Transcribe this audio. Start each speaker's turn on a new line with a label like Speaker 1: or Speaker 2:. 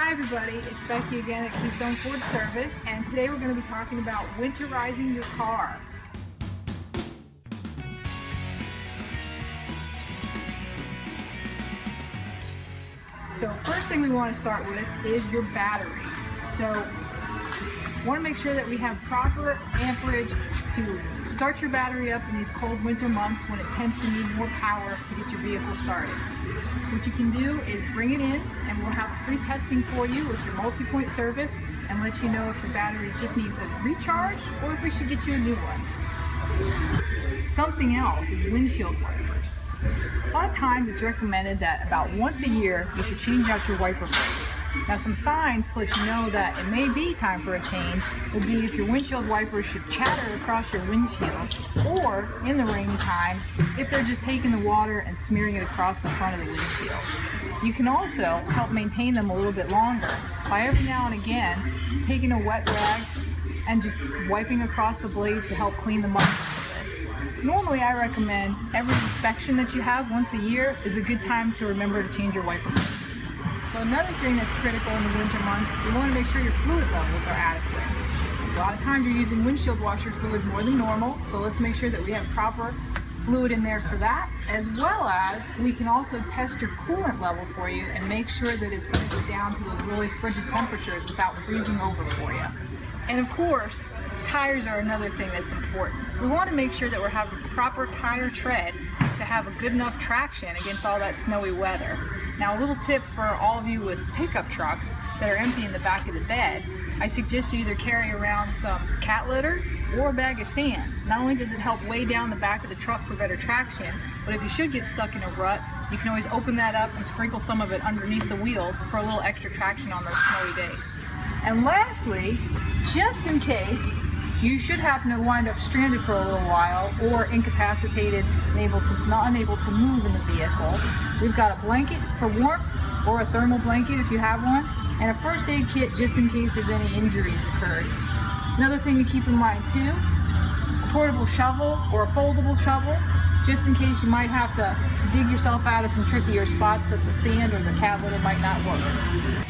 Speaker 1: Hi everybody, it's Becky again at Keystone Ford Service, and today we're going to be talking about winterizing your car. So first thing we want to start with is your battery. So we want to make sure that we have proper amperage to start your battery up in these cold winter months when it tends to need more power to get your vehicle started. What you can do is bring it in and we'll have a free testing for you with your multi-point service and let you know if your battery just needs a recharge or if we should get you a new one. Something else is windshield wipers. A lot of times it's recommended that about once a year you should change out your wiper blades. Now some signs to let you know that it may be time for a change would be if your windshield wipers should chatter across your windshield, or in the rainy times if they're just taking the water and smearing it across the front of the windshield. You can also help maintain them a little bit longer by every now and again taking a wet rag and just wiping across the blades to help clean them up a little bit. Normally I recommend every inspection that you have once a year is a good time to remember to change your wiper blades. So another thing that's critical in the winter months, we want to make sure your fluid levels are adequate. A lot of times you're using windshield washer fluid more than normal, so let's make sure that we have proper fluid in there for that, as well as we can also test your coolant level for you and make sure that it's going to go down to those really frigid temperatures without freezing over for you. And of course, tires are another thing that's important. We want to make sure that we're having proper tire tread to have a good enough traction against all that snowy weather. Now a little tip for all of you with pickup trucks that are empty in the back of the bed, I suggest you either carry around some cat litter or a bag of sand. Not only does it help weigh down the back of the truck for better traction, but if you should get stuck in a rut, you can always open that up and sprinkle some of it underneath the wheels for a little extra traction on those snowy days. And lastly, just in case you should happen to wind up stranded for a little while or incapacitated and unable to move in the vehicle, we've got a blanket for warmth or a thermal blanket if you have one, and a first aid kit just in case there's any injuries occurred. Another thing to keep in mind too, a portable shovel or a foldable shovel, just in case you might have to dig yourself out of some trickier spots that the sand or the cat litter might not work.